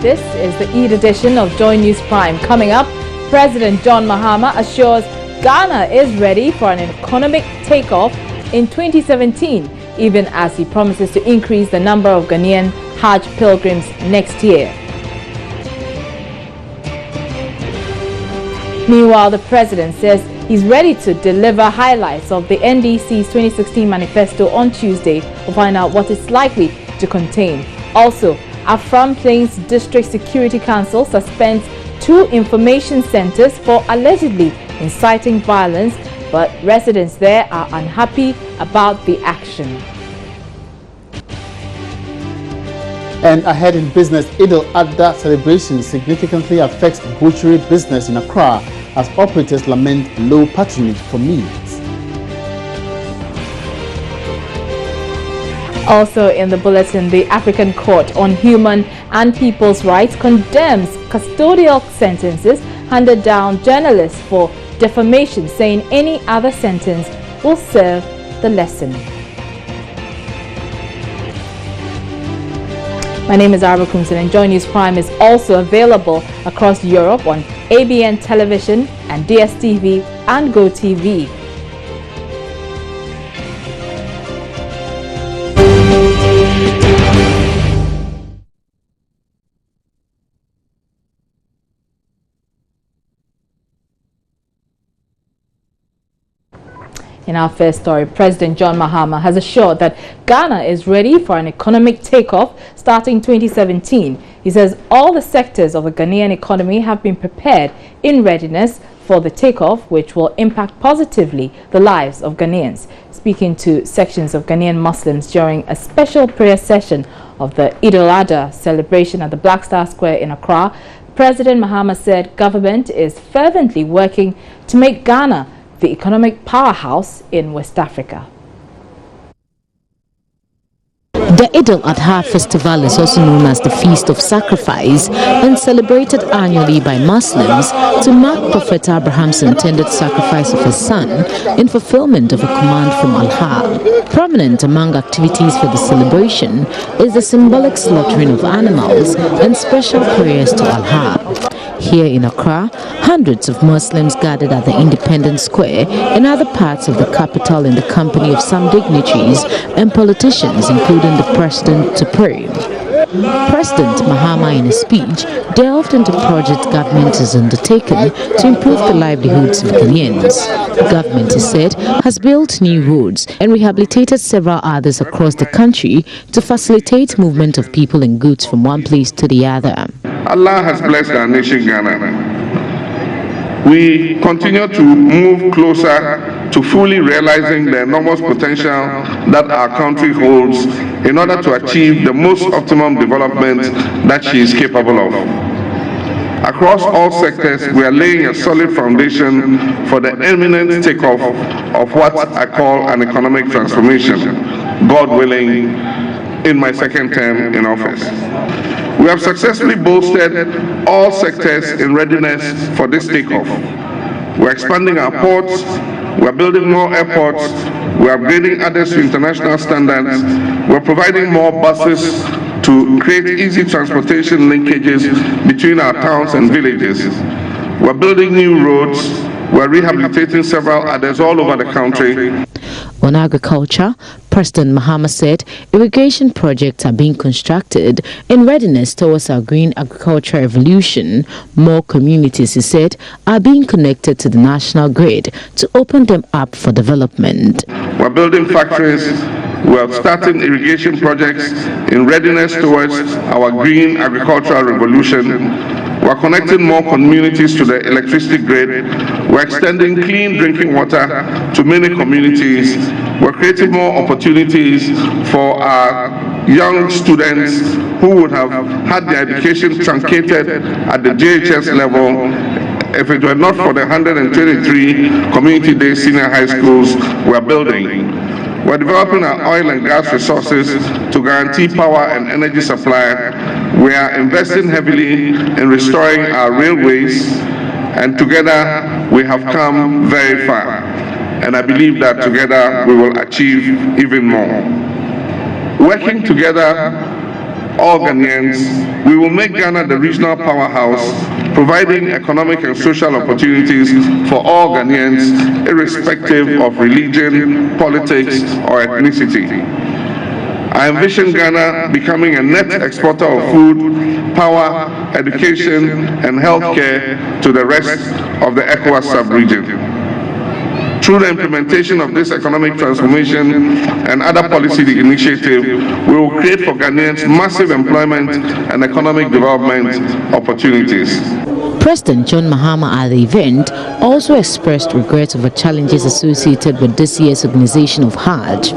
This is the Eid edition of Joy News Prime. Coming up, President John Mahama assures Ghana is ready for an economic takeoff in 2017, even as he promises to increase the number of Ghanaian Hajj pilgrims next year. Meanwhile, the president says he's ready to deliver highlights of the NDC's 2016 manifesto on Tuesday. We'll find out what it's likely to contain. Also, Afram Plains District Security Council suspends 2 information centers for allegedly inciting violence, but residents there are unhappy about the action. And ahead in business, Eid al-Adha celebration significantly affects butchery business in Accra as operators lament low patronage for meat. Also in the bulletin, the African Court on Human and People's Rights condemns custodial sentences handed down journalists for defamation, saying any other sentence will serve the lesson. My name is Arba Kumsin, and Joy News Prime is also available across Europe on ABN Television and DSTV and GoTV. In our first story, President John Mahama has assured that Ghana is ready for an economic takeoff starting 2017. He says all the sectors of the Ghanaian economy have been prepared in readiness for the takeoff, which will impact positively the lives of Ghanaians. Speaking to sections of Ghanaian Muslims during a special prayer session of the Eid al-Adha celebration at the Black Star Square in Accra, President Mahama said government is fervently working to make Ghana the economic powerhouse in West Africa. The Eid al-Adha festival is also known as the Feast of Sacrifice and celebrated annually by Muslims to mark Prophet Abraham's intended sacrifice of his son in fulfillment of a command from Allah. Prominent among activities for the celebration is the symbolic slaughtering of animals and special prayers to Allah. Here in Accra, hundreds of Muslims gathered at the Independence Square and other parts of the capital in the company of some dignitaries and politicians, including the president, to pray. President Mahama, in his speech, delved into projects government has undertaken to improve the livelihoods of Ghanaians. The government, he said, has built new roads and rehabilitated several others across the country to facilitate movement of people and goods from one place to the other. Allah has blessed our nation, Ghana. We continue to move closer to fully realizing the enormous potential that our country holds in order to achieve the most optimum development that she is capable of. Across all sectors, we are laying a solid foundation for the imminent takeoff of what I call an economic transformation, God willing, in my second term in office. We have successfully bolstered all sectors in readiness for this takeoff. We're expanding our ports, we're building more airports, we're upgrading others to international standards, we're providing more buses to create easy transportation linkages between our towns and villages. We're building new roads, we're rehabilitating several others all over the country. On agriculture, President Mahama said irrigation projects are being constructed in readiness towards our green agriculture revolution. More communities, he said, are being connected to the national grid to open them up for development. We're building factories, we're starting irrigation projects in readiness towards our green agricultural revolution. We're connecting more communities to the electricity grid. We're extending clean drinking water to many communities. We're creating more opportunities for our young students who would have had their education truncated at the JHS level if it were not for the 123 community-based senior high schools we're building. We're developing our oil and gas resources to guarantee power and energy supply. We are investing heavily in restoring our railways, and together we have come very far. And I believe that together we will achieve even more. Working together all Ghanaians, we will make Ghana the regional powerhouse, providing economic and social opportunities for all Ghanaians, irrespective of religion, politics, or ethnicity. I envision Ghana becoming a net exporter of food, power, education, and healthcare to the rest of the ECOWAS sub-region. Through the implementation of this economic transformation and other policy initiatives, we will create for Ghanaians massive employment and economic development opportunities. President John Mahama at the event also expressed regret over challenges associated with this year's organization of Hajj.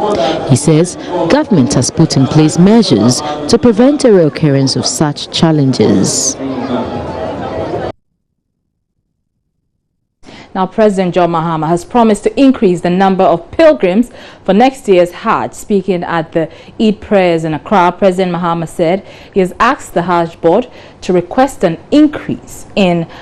He says government has put in place measures to prevent a reoccurrence of such challenges. Now, President John Mahama has promised to increase the number of pilgrims for next year's Hajj. Speaking at the Eid prayers in Accra, President Mahama said he has asked the Hajj board to request an increase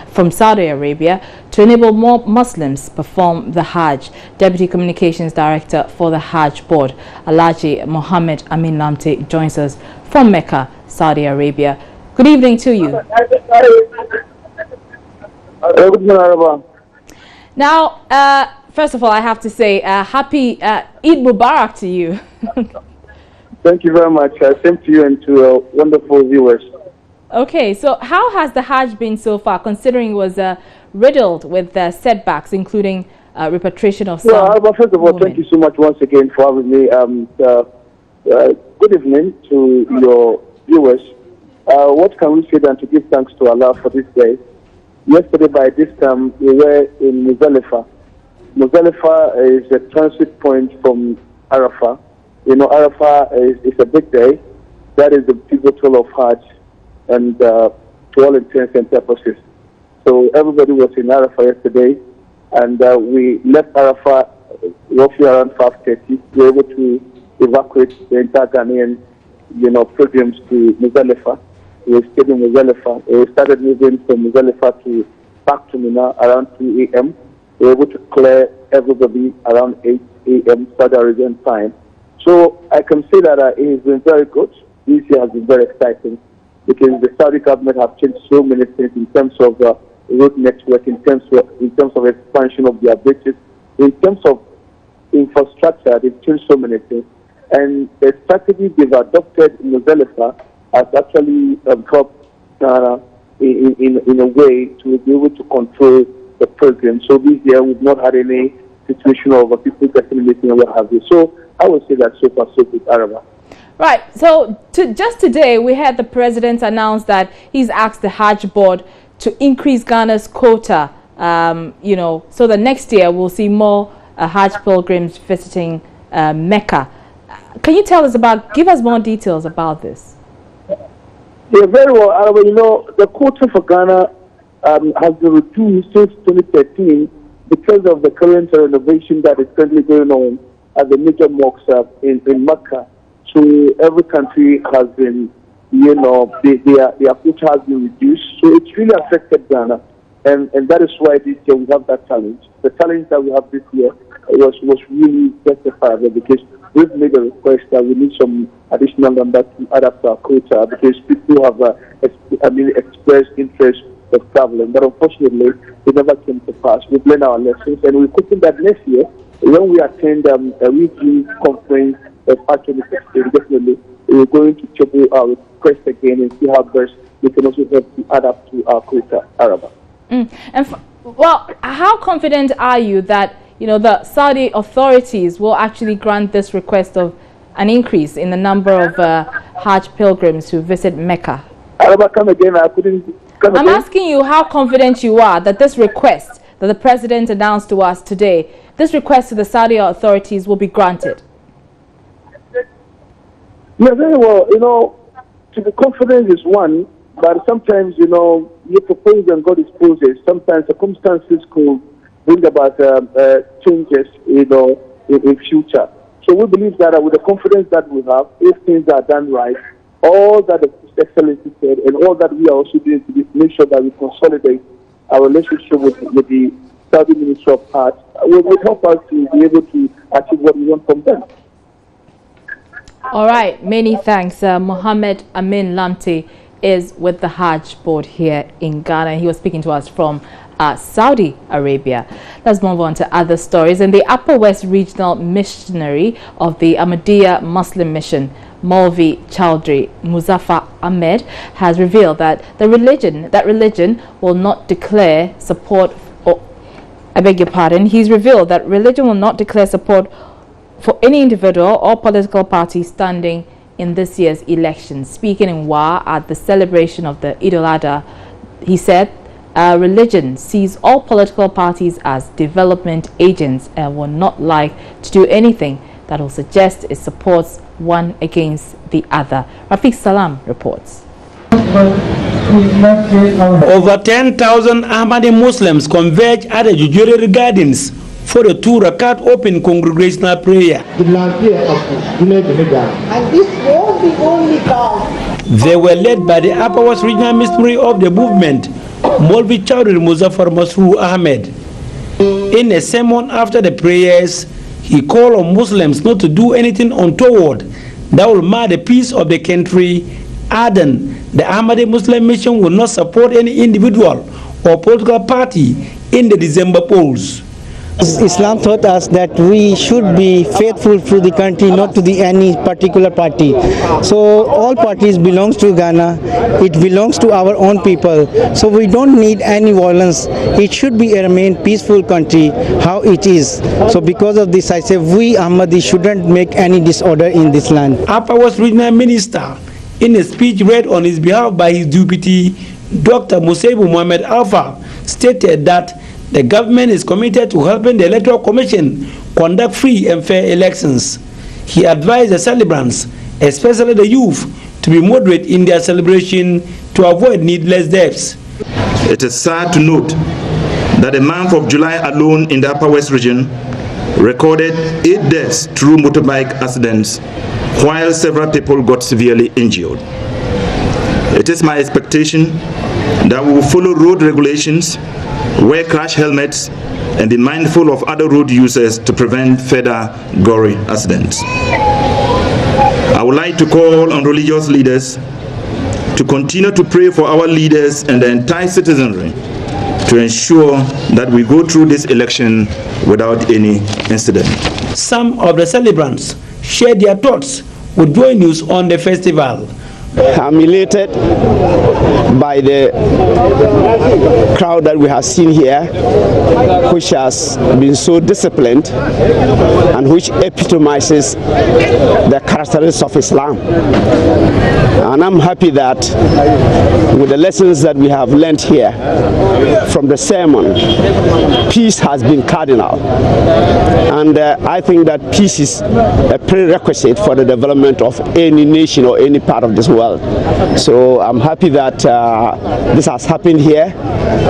from Saudi Arabia to enable more Muslims perform the Hajj. Deputy Communications Director for the Hajj board, Alhaji Mohammed Amin Lamte, joins us from Mecca, Saudi Arabia. Good evening to you. Now, first of all, I have to say happy Eid Mubarak to you. Thank you very much. Same to you and to wonderful viewers. Okay, so how has the Hajj been so far, considering it was riddled with setbacks, including repatriation of some Well, first of all, thank you so much once again for having me. Good evening to your viewers. What can we say than to give thanks to Allah for this day? Yesterday, by this time, we were in Muzdalifah. Muzdalifah is a transit point from Arafah. You know, Arafah is a big day. That is the pivotal of Hajj, and to all intents and purposes. So everybody was in Arafah yesterday, and we left Arafah roughly around 5:30. We were able to evacuate the entire Ghanaian, pilgrims to Muzdalifah. We stayed in Muzdalifah. We started moving from Muzdalifah back to Mina around 2 a.m. We were able to clear everybody around 8 a.m. Saudi Arabian time. So I can say that it has been very good. This year has been very exciting because the Saudi government have changed so many things in terms of road network, in terms of expansion of their bridges, in terms of infrastructure. They've changed so many things, and the strategy they've adopted in Muzdalifah has actually helped in a way to be able to control the program. So this year we've not had any situation of people getting missing or what have you. So I would say that so far so good, Araba. Right. So just today we had the president announce that he's asked the Hajj board to increase Ghana's quota, so that next year we'll see more Hajj pilgrims visiting Mecca. Can you give us more details about this? Yeah, very well, Araba. The quota for Ghana has been reduced since 2013 because of the current renovation that is currently going on at the major mosques in Mecca. So every country has been, their quota has been reduced. So it's really affected Ghana. And that is why this year we have that challenge. The challenge that we have this year was really justifiable because we've made a request that we need some additional number to add up to our quota because people have expressed interest of traveling. But unfortunately, it never came to pass. We've learned our lessons, and we're hoping that next year, when we attend a review conference of Hajj 2016, definitely we're going to table our request again and see how best we can also help to add up to our quota, Araba. How confident are you that the Saudi authorities will actually grant this request of an increase in the number of Hajj pilgrims who visit Mecca? Araba, come again. I'm asking you how confident you are that this request that the president announced to us today, this request to the Saudi authorities will be granted. Yeah, very well. To be confident is one, but sometimes, you propose and God disposes. Sometimes circumstances could bring about changes, in future. So we believe that with the confidence that we have, if things are done right, all that the Excellency said and all that we are also doing to make sure that we consolidate our relationship with the Saudi Ministry of Hajj will help us to be able to achieve what we want from them. All right, many thanks. Mohammed Amin Lamte is with the Hajj board here in Ghana. He was speaking to us from Saudi Arabia. Let's move on to other stories. And the Upper West Regional Missionary of the Ahmadiyya Muslim Mission, Maulvi Chowdhury Muzaffar Ahmed, has revealed that religion will not declare support. I beg your pardon. He's revealed that religion will not declare support for any individual or political party standing in this year's election. Speaking in Wa at the celebration of the Eid al-Adha, he said religion sees all political parties as development agents and will not like to do anything that will suggest it supports one against the other. Rafiq Salam reports. Over 10,000 Ahmadi Muslims converge at the Jujuriri Gardens for the 2 Rakat open congregational prayer. And this won't be only God. They were led by the Upper West Regional Missionary of the movement, Maulvi Chowdhury Muzaffar Ahmed. In a sermon after the prayers, he called on Muslims not to do anything untoward that will mar the peace of the country, adding the Ahmadi Muslim Mission will not support any individual or political party in the December polls. Islam taught us that we should be faithful to the country, not to any particular party. So all parties belongs to Ghana. It belongs to our own people. So we don't need any violence. It should be a remain peaceful country how it is. So because of this, I say we Ahmadi shouldn't make any disorder in this land. Upper West Regional Minister, in a speech read on his behalf by his deputy, Dr. Musaibu Mohamed Alpha, stated that the government is committed to helping the Electoral Commission conduct free and fair elections. He advised the celebrants, especially the youth, to be moderate in their celebration to avoid needless deaths. It is sad to note that the month of July alone in the Upper West region recorded 8 deaths through motorbike accidents, while several people got severely injured. It is my expectation that we will follow road regulations, wear crash helmets, and be mindful of other road users to prevent further gory accidents. I would like to call on religious leaders to continue to pray for our leaders and the entire citizenry to ensure that we go through this election without any incident. Some of the celebrants shared their thoughts with Joy News on the festival. I'm elated by the crowd that we have seen here, which has been so disciplined and which epitomizes the characteristics of Islam. And I'm happy that with the lessons that we have learned here from the sermon, peace has been cardinal. And I think that peace is a prerequisite for the development of any nation or any part of this world. So I'm happy that this has happened here,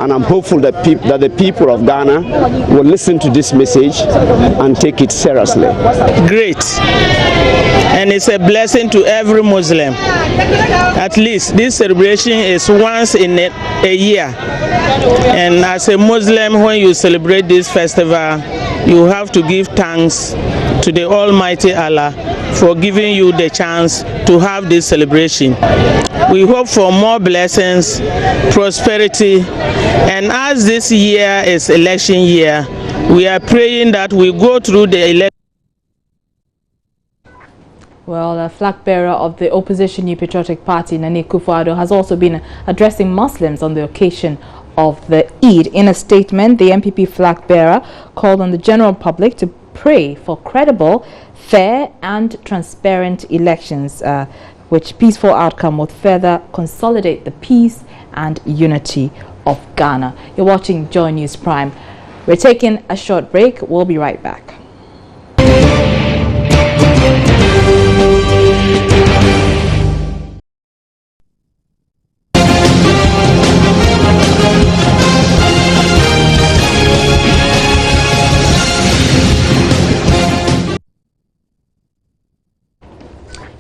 and I'm hopeful that the people of Ghana will listen to this message and take it seriously. Great, and it's a blessing to every Muslim. At least this celebration is once in a year, and as a Muslim, when you celebrate this festival, you have to give thanks to the Almighty Allah for giving you the chance to have this celebration. We hope for more blessings, prosperity, and as this year is election year, we are praying that we go through the election. Well, the flag bearer of the opposition New Patriotic Party, Nana Akufo-Addo, has also been addressing Muslims on the occasion of the Eid. In a statement, the NPP flag bearer called on the general public to pray for credible, fair and transparent elections, which peaceful outcome would further consolidate the peace and unity of Ghana. You're watching Joy News Prime. We're taking a short break. We'll be right back.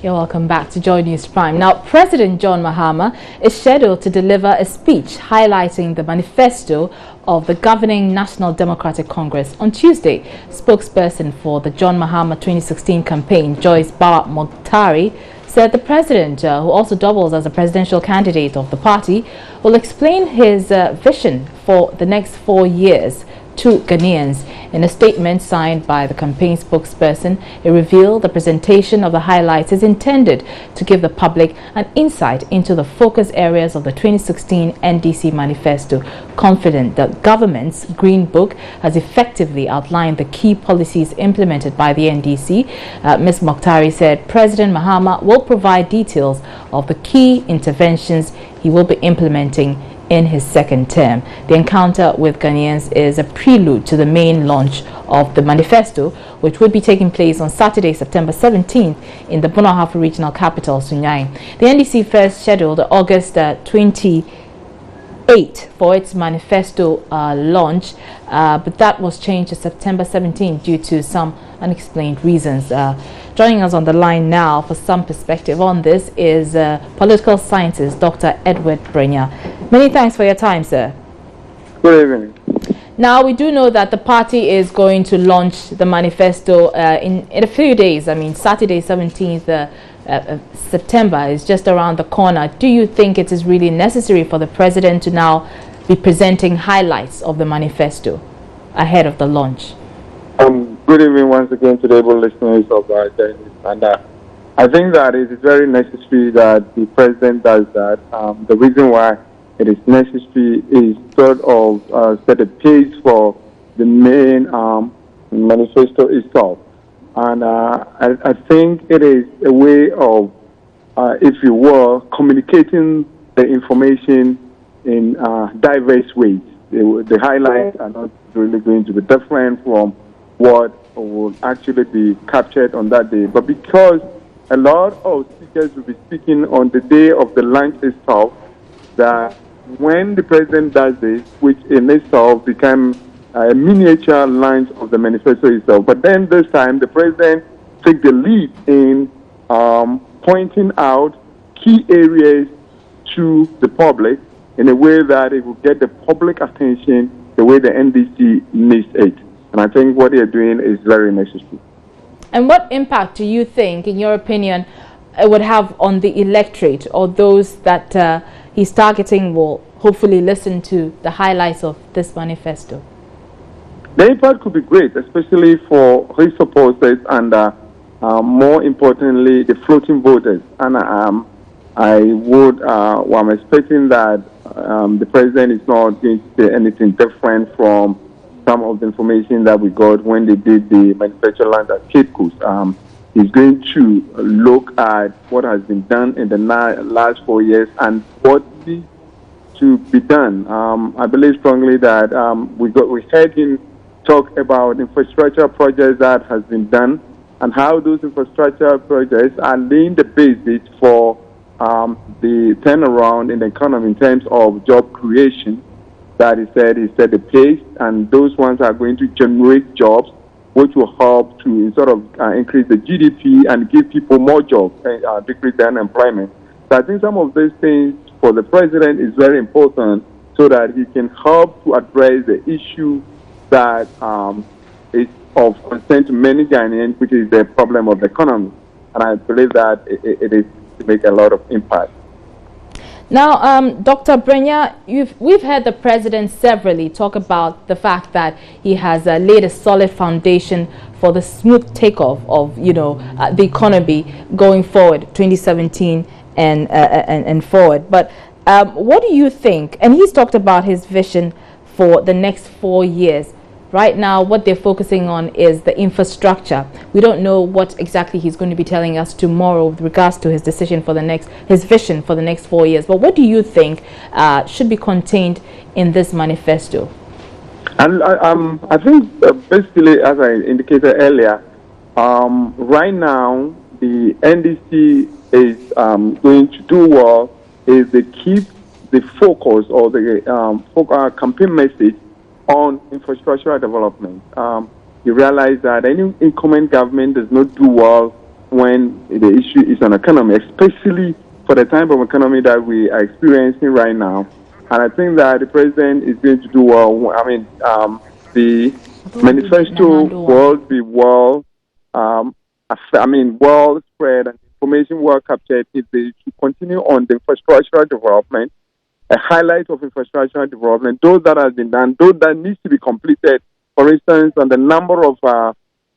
You're welcome back to Joy News Prime. Now, President John Mahama is scheduled to deliver a speech highlighting the manifesto of the governing National Democratic Congress on Tuesday. Spokesperson for the John Mahama 2016 campaign, Joyce Bala Mokhtari, said the president, who also doubles as a presidential candidate of the party, will explain his vision for the next 4 years to Ghanaians. In a statement signed by the campaign spokesperson, it revealed the presentation of the highlights is intended to give the public an insight into the focus areas of the 2016 NDC manifesto, confident that government's Green Book has effectively outlined the key policies implemented by the NDC. Ms. Mokhtari said President Mahama will provide details of the key interventions he will be implementing in his second term. The encounter with Ghanaians is a prelude to the main launch of the manifesto, which would be taking place on Saturday, September 17th in the Bono Ahafo regional capital, Sunyani. The NDC first scheduled August 28 for its manifesto launch, but that was changed to September 17th due to some unexplained reasons. Joining us on the line now for some perspective on this is political scientist Dr. Edward Brenya. Many thanks for your time, sir. Good evening. Now, we do know that the party is going to launch the manifesto in a few days. I mean, Saturday, 17th September is just around the corner. Do you think it is really necessary for the president to now be presenting highlights of the manifesto ahead of the launch? Good evening once again to the able listeners of our journey. And I think that it is very necessary that the president does that. The reason why it is necessary is sort of set a pace for the main manifesto itself. And I think it is a way of, if you will, communicating the information in diverse ways. The highlights are not really going to be different from what will actually be captured on that day. But because a lot of speakers will be speaking on the day of the launch itself, that when the president does this, which in itself becomes a miniature launch of the manifesto itself, but then this time the president takes the lead in pointing out key areas to the public in a way that it will get the public attention the way the NDC needs it. And I think what they're doing is very necessary. And what impact do you think, in your opinion, it would have on the electorate, or those that he's targeting will hopefully listen to the highlights of this manifesto? The impact could be great, especially for his supporters and more importantly, the floating voters. And I'm expecting that the president is not going to say anything different from some of the information that we got when they did the manufacturing launch at Cape Coast. He's going to look at what has been done in the last 4 years and what needs to be done. I believe strongly that we heard him talk about infrastructure projects that has been done and how those infrastructure projects are laying the basis for the turnaround in the economy in terms of job creation. That he set the pace, and those ones are going to generate jobs, which will help to sort of increase the GDP and give people more jobs, decrease the unemployment. So I think some of these things for the president is very important so that he can help to address the issue that is of concern to many Ghanaians, which is the problem of the economy. And I believe that it is to make a lot of impact. Now, Dr. Brenya, we've heard the president severally talk about the fact that he has laid a solid foundation for the smooth takeoff of, the economy going forward, 2017 and forward. But what do you think? And he's talked about his vision for the next 4 years. Right now, what they're focusing on is the infrastructure. We don't know what exactly he's going to be telling us tomorrow with regards to his decision for his vision for the next 4 years. But what do you think should be contained in this manifesto? And I think basically, as I indicated earlier, right now the NDC is going to do well is they keep the focus or the campaign message on infrastructural development. You realize that any incumbent government does not do well when the issue is an economy, especially for the type of economy that we are experiencing right now. And I think that the president is going to do well. I mean, the manifesto will be well, well spread and information well captured if they should continue on the infrastructural development, a highlight of infrastructural development, those that have been done, those that needs to be completed. For instance, on the number of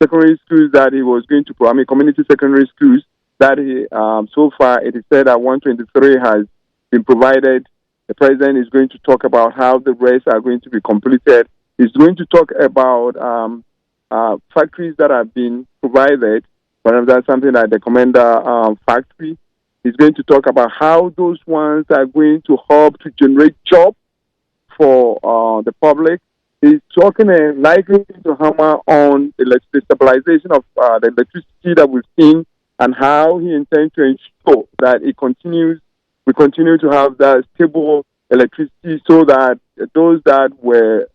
secondary schools that he was going to community secondary schools that he, so far it is said that 123 has been provided. The president is going to talk about how the rest are going to be completed. He's going to talk about factories that have been provided. For example, that's something like the Commander factory. He's going to talk about how those ones are going to help to generate jobs for the public. He's talking likely to hammer on the stabilization of the electricity that we've seen and how he intends to ensure that we continue to have that stable electricity so that those that were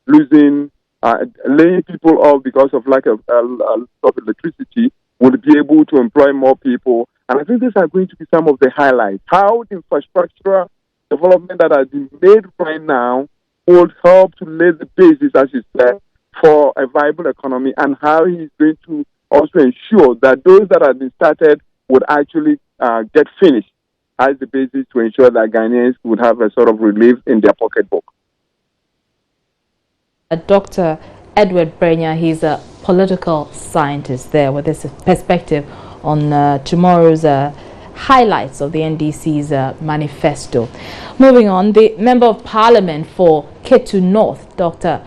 laying people off because of lack of electricity will be able to employ more people. And I think these are going to be some of the highlights. How the infrastructural development that has been made right now would help to lay the basis, as you said, for a viable economy, and how he's going to also ensure that those that have been started would actually get finished as the basis to ensure that Ghanaians would have a sort of relief in their pocketbook. Dr. Edward Brenya, he's a political scientist there with this perspective on tomorrow's highlights of the NDC's manifesto. Moving on, the Member of Parliament for Ketu North, Dr.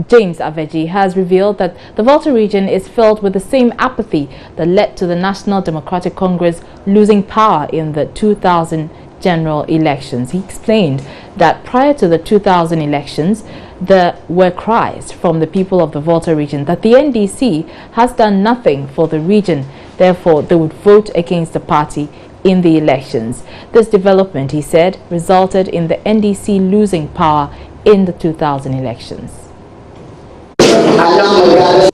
James Aveji, has revealed that the Volta region is filled with the same apathy that led to the National Democratic Congress losing power in the 2000 general elections. He explained that prior to the 2000 elections, there were cries from the people of the Volta region that the NDC has done nothing for the region. Therefore, they would vote against the party in the elections. This development, he said, resulted in the NDC losing power in the 2000 elections.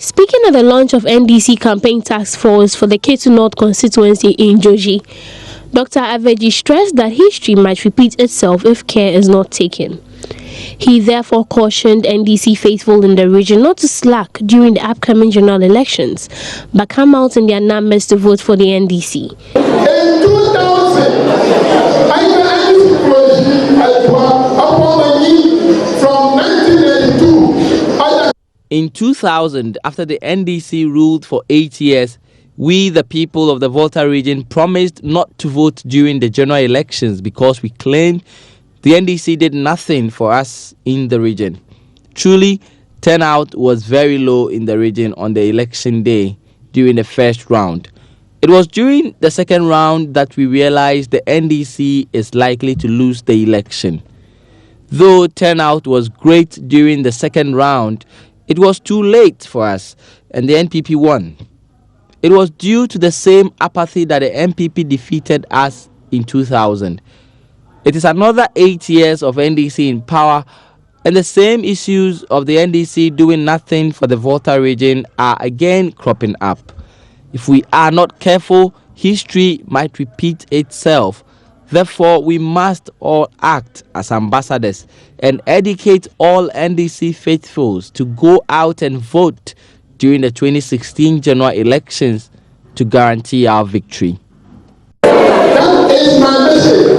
Speaking at the launch of NDC campaign task force for the Ketu North constituency in Joji, Dr. Aveji stressed that history might repeat itself if care is not taken. He therefore cautioned NDC faithful in the region not to slack during the upcoming general elections, but come out in their numbers to vote for the NDC. In 2000, from 1982. In 2000, after the NDC ruled for 8 years, we, the people of the Volta region, promised not to vote during the general elections because we claimed the NDC did nothing for us in the region. Truly, turnout was very low in the region on the election day during the first round. It was during the second round that we realized the NDC is likely to lose the election. Though turnout was great during the second round, it was too late for us and the NPP won. It was due to the same apathy that the NPP defeated us in 2000. It is another 8 years of NDC in power, and the same issues of the NDC doing nothing for the Volta region are again cropping up. If we are not careful, history might repeat itself. Therefore, we must all act as ambassadors and educate all NDC faithfuls to go out and vote during the 2016 general elections to guarantee our victory. That is my message.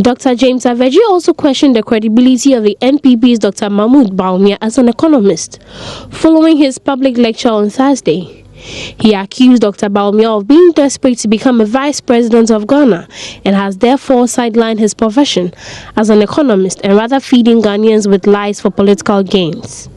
Dr. James Aveji also questioned the credibility of the NPP's Dr. Mahmoud Bawumia as an economist. Following his public lecture on Thursday, he accused Dr. Bawumia of being desperate to become a vice president of Ghana and has therefore sidelined his profession as an economist and rather feeding Ghanaians with lies for political gains.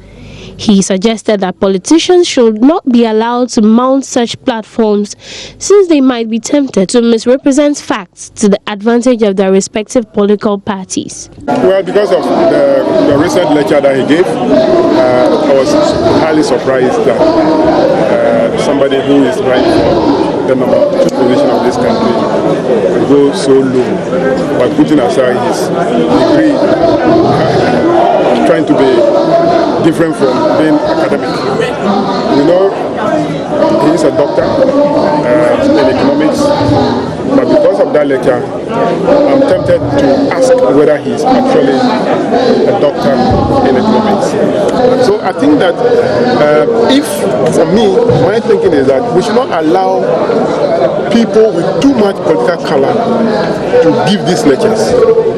He suggested that politicians should not be allowed to mount such platforms since they might be tempted to misrepresent facts to the advantage of their respective political parties. Well, because of the recent lecture that he gave, I was highly surprised that somebody who is right for the number 2 position of this country would go so low, but putting aside his degree trying to be different from being academic. You know, he is a doctor in economics, but because of that lecture, I'm tempted to ask whether he's actually a doctor in economics. So I think that if, for me, my thinking is that we should not allow people with too much political color to give these lectures.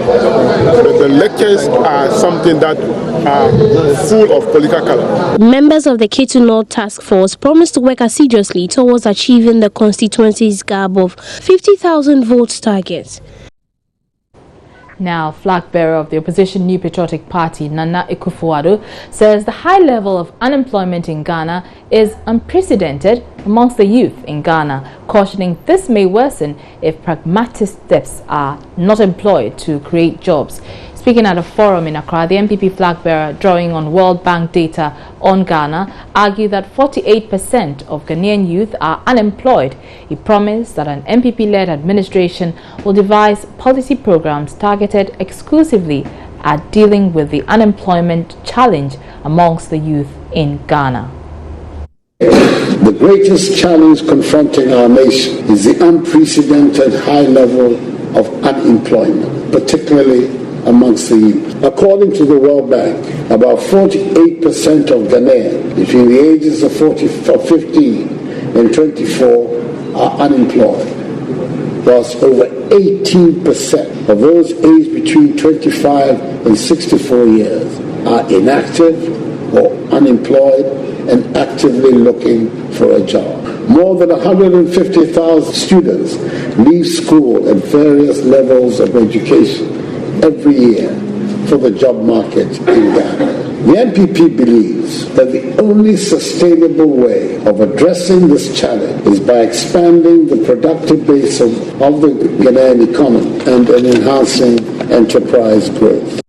The lectures are something that are full of political color. Members of the Ketu North Task Force promised to work assiduously towards achieving the constituency's gap of 50,000 votes target. Now, flag bearer of the opposition New Patriotic Party, Nana Akufo-Addo, says the high level of unemployment in Ghana is unprecedented amongst the youth in Ghana, cautioning this may worsen if pragmatic steps are not employed to create jobs. Speaking at a forum in Accra, the NPP flag bearer, drawing on World Bank data on Ghana, argued that 48% of Ghanaian youth are unemployed. He promised that an NPP-led administration will devise policy programs targeted exclusively at dealing with the unemployment challenge amongst the youth in Ghana. The greatest challenge confronting our nation is the unprecedented high level of unemployment, particularly amongst the youth. According to the World Bank, about 48% of Ghanaians between the ages of 15 and 24 are unemployed, whilst over 18% of those aged between 25 and 64 years are inactive or unemployed and actively looking for a job. More than 150,000 students leave school at various levels of education every year for the job market in Ghana. The NPP believes that the only sustainable way of addressing this challenge is by expanding the productive base of the Ghanaian economy and enhancing enterprise growth.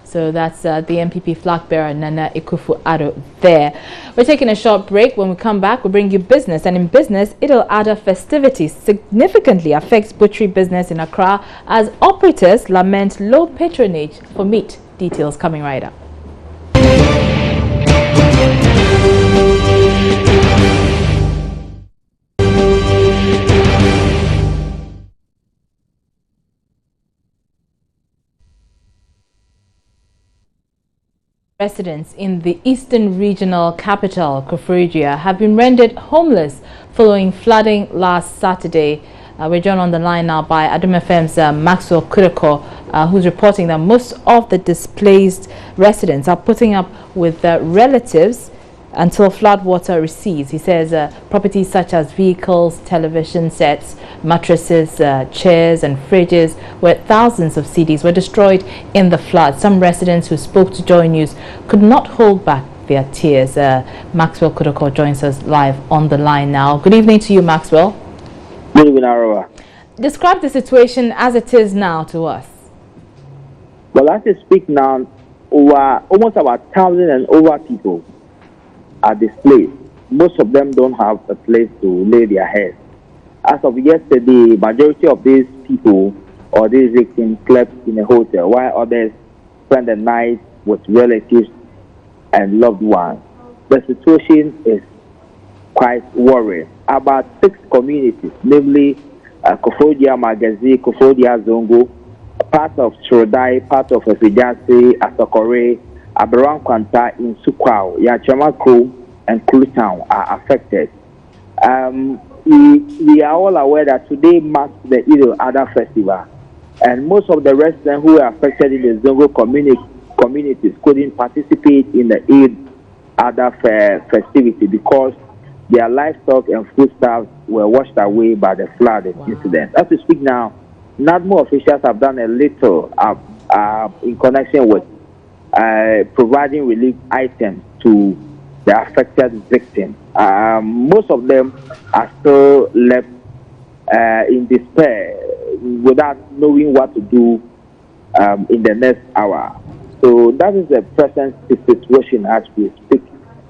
So that's the NPP flag bearer Nana Akufo-Addo there. We're taking a short break. When we come back, we'll bring you business. And in business, Eid-al-Adha festivities significantly affects butchery business in Accra as operators lament low patronage for meat. Details coming right up. Residents in the eastern regional capital, Koforidua, have been rendered homeless following flooding last Saturday. We're joined on the line now by Adom FM's Maxwell Kudoko, who's reporting that most of the displaced residents are putting up with their relatives until floodwater recedes. He says properties such as vehicles, television sets, mattresses, chairs and fridges, where thousands of CDs were destroyed in the flood. Some residents who spoke to Joy News could not hold back their tears. Maxwell Kudoko joins us live on the line now. Good evening to you, Maxwell. Good evening, Arawa. Describe the situation as it is now to us. Well, as I speak now, almost about 1,000 and over people are displaced. Most of them don't have a place to lay their heads. As of yesterday, majority of these people or these victims slept in a hotel, while others spent the night with relatives and loved ones. The situation is quite worrying. About 6 communities, namely Koforidua Magazi, Koforidua Zongo, part of Shrodai, part of Efijasi, Asokore, Aberan Kwanta, in Sukwao, Yachamakro, and Kulu are affected. We are all aware that today marks the Eid-al-Adha festival, and most of the residents who are affected in the Zongo communities couldn't participate in the Eid-al-Adha festivity because their livestock and foodstuffs were washed away by the flood incident. As we speak now, NADMO officials have done a little in connection with providing relief items to the affected victims. Most of them are still left in despair without knowing what to do in the next hour. So that is the present situation as we speak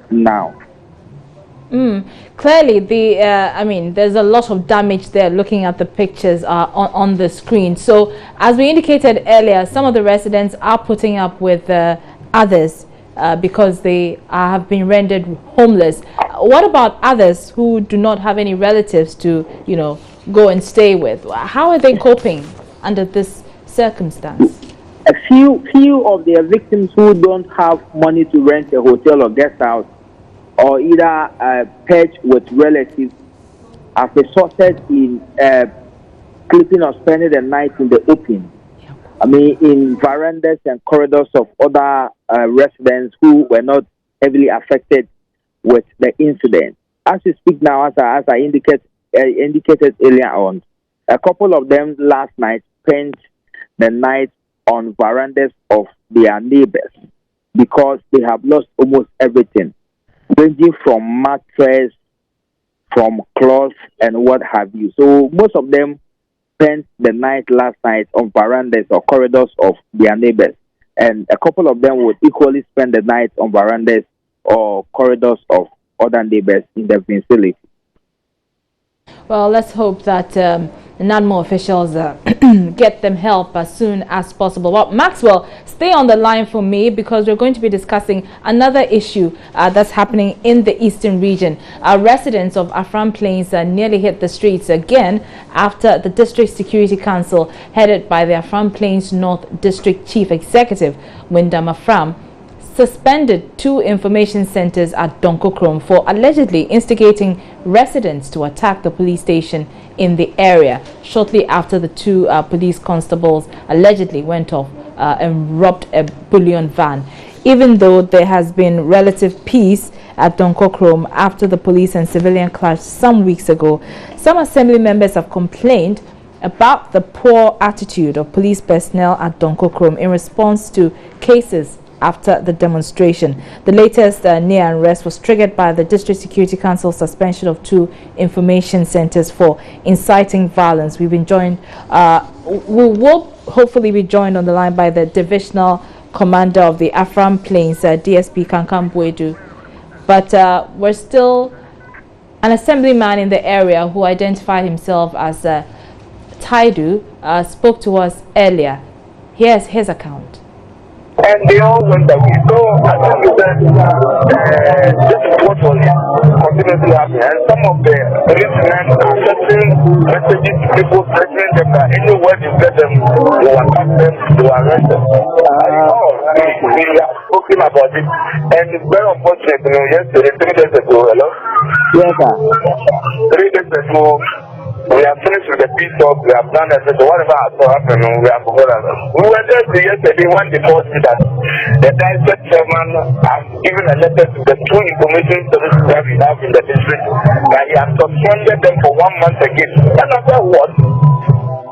now. Clearly, there's a lot of damage there looking at the pictures on the screen. So, as we indicated earlier, some of the residents are putting up with others because they have been rendered homeless. What about others who do not have any relatives to, go and stay with? How are they coping under this circumstance? A few of their victims who don't have money to rent a hotel or guest house, or either pet with relatives, have resorted in sleeping or spending the night in the open. In verandas and corridors of other residents who were not heavily affected with the incident. As we speak now, as I indicated earlier on, a couple of them last night spent the night on verandas of their neighbors because they have lost almost everything, ranging from mattress, from clothes, and what have you. So most of them spent the night last night on verandas or corridors of their neighbors, and a couple of them would equally spend the night on verandas or corridors of other neighbors in the vicinity. Well, let's hope that the NADMO officials get them help as soon as possible. Well, Maxwell, stay on the line for me because we're going to be discussing another issue that's happening in the eastern region. Residents of Afram Plains nearly hit the streets again after the District Security Council, headed by the Afram Plains North District Chief Executive, Wyndham Afram, suspended 2 information centers at Donkokrom for allegedly instigating residents to attack the police station in the area shortly after the 2 police constables allegedly went off and robbed a bullion van. Even though there has been relative peace at Donkokrom after the police and civilian clash some weeks ago, some assembly members have complained about the poor attitude of police personnel at Donkokrom in response to cases after the demonstration. The latest near unrest was triggered by the District Security Council suspension of 2 information centers for inciting violence. We've been joined, we will hopefully be joined on the line by the Divisional Commander of the Afram Plains, DSP Kankam Buedu. But we're still an assemblyman in the area who identified himself as Taidu, spoke to us earlier. Here's his account. And they all went away. So I think that this is what was continuously happening. And some of the policemen are sending messages to people, threatening them that anywhere you get them, you attack them, you arrest them. We have spoken about it. And it's very unfortunate, yesterday, 3 days ago, hello? Yes, sir. 3 days ago, we have finished with the peace talk, we have done everything. Whatever has happened, we have forgotten. We were there yesterday when they told me that the district chairman has given a letter to the 2 information services that we have in the district that he has suspended them for 1 month again. And I said, what?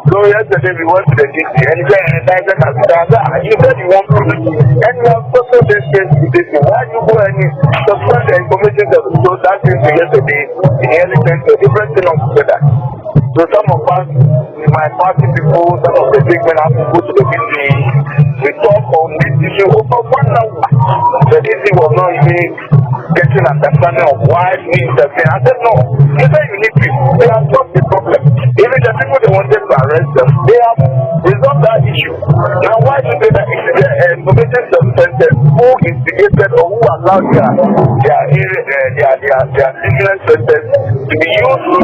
So yesterday we went to the DC and then the director has you said you want proof. And we have spoken this case to this. Why you go and suspend the information services? So that is yesterday in the early sense, a different thing altogether. So some of us, my party people, some of the big men have to go to the DC. We talk on this issue over 1 hour. The DC was not even getting understanding of why we intervene. I said, no, you say you need people. They have solved the problem. Even the people they wanted to arrest them, they have resolved that issue. Now why do they that the information centers who instigated or who allowed their business centers to be used to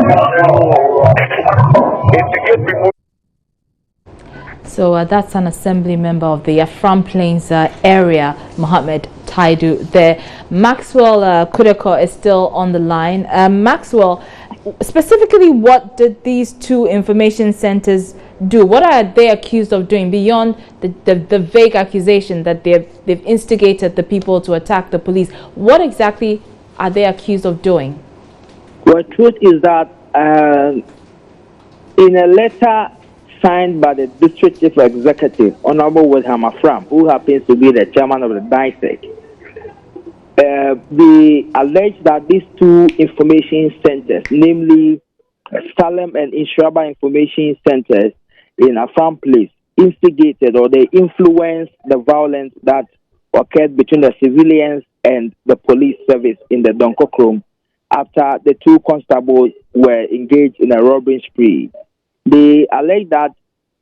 instigate people? So that's an assembly member of the Afram Plains area, Mohammed Taidu there. Maxwell Kudeko is still on the line. Maxwell, specifically what did these 2 information centers do? What are they accused of doing beyond the vague accusation that they've instigated the people to attack the police? What exactly are they accused of doing? Well, the truth is that in a letter signed by the District Chief Executive, Honorable Wyndham Afram, who happens to be the chairman of the DISEC, they allege that these 2 information centers, namely Salem and Inshiraba Information Centers in Afram Place, instigated or they influenced the violence that occurred between the civilians and the police service in the Donkokrom after the two constables were engaged in a robbery spree. They allege that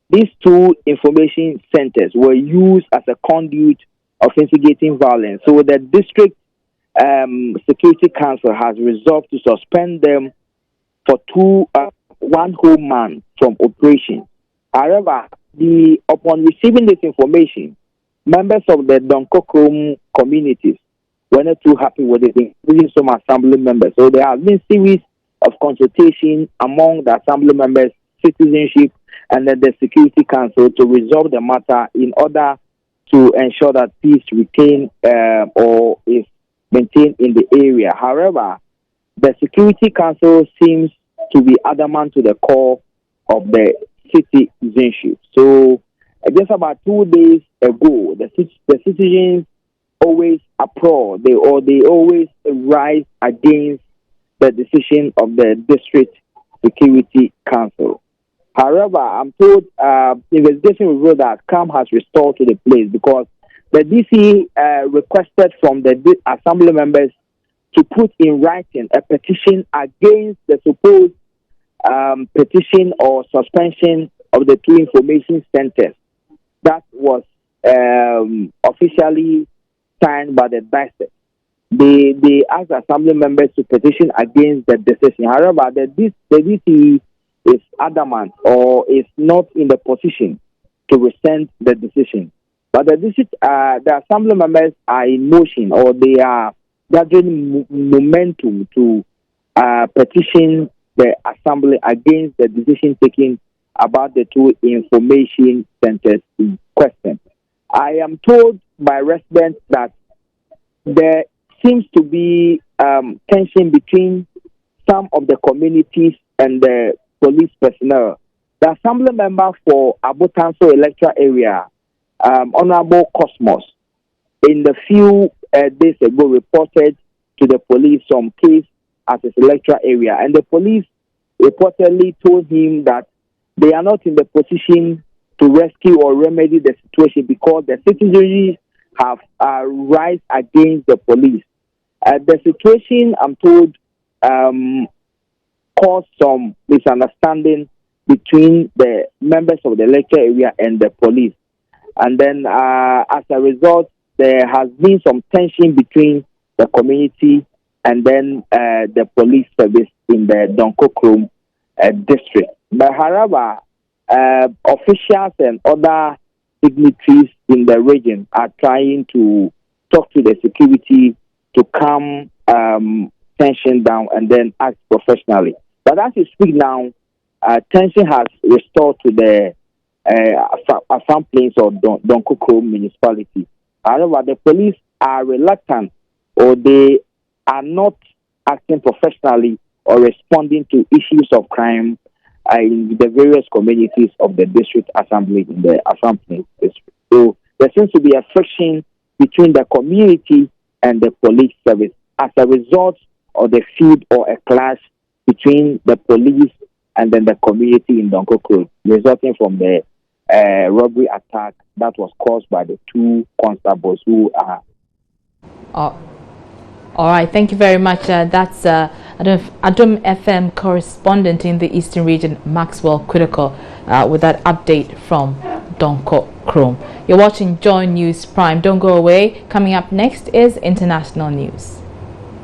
these two information centers were used as a conduit of instigating violence. So the district Security Council has resolved to suspend them for 1 whole month from operation. However, upon receiving this information, members of the Donkokrom communities were not too happy with it, including some assembly members. So there has been series of consultation among the assembly members, citizenship, and then the Security Council to resolve the matter in order to ensure that peace retain or is maintained in the area. However, the Security Council seems to be adamant to the core of the citizenship. So just about 2 days ago, the citizens always applaud, they always rise against the decision of the District Security Council. However, I'm told investigation revealed that calm has restored to the place because the DC requested from the assembly members to put in writing a petition against the supposed petition or suspension of the two information centers that was officially signed by the district. They asked assembly members to petition against the decision. However, the DC is adamant or is not in the position to rescind the decision. But the assembly members are in motion, or they are gathering momentum to petition the assembly against the decision taken about the two information centers in question. I am told by residents that there seems to be tension between some of the communities and the police personnel. The assembly member for Abotanso electoral area, Honorable Cosmos, in the few days ago reported to the police some case at his electoral area, and the police reportedly told him that they are not in the position to rescue or remedy the situation because the citizens have rise against the police. The situation, I'm told, caused some misunderstanding between the members of the electoral area and the police. And then as a result, there has been some tension between the community and then the police service in the Donkokrom district. But however, officials and other dignitaries in the region are trying to talk to the security to calm tension down and then act professionally. But as you speak now, tension has restored to the Assam Plains or Donkokrom municipality. However, the police are reluctant or they are not acting professionally or responding to issues of crime in the various communities of the district assembly in the Assam Plains district. So there seems to be a friction between the community and the police service as a result of the feud or a clash between the police and then the community in Donkokrom, resulting from the robbery attack that was caused by the two constables who are. All right, thank you very much. That's Adom FM correspondent in the Eastern region, Maxwell Kudoko, with that update from Donkokrom. You're watching Joy News Prime. Don't go away. Coming up next is international news.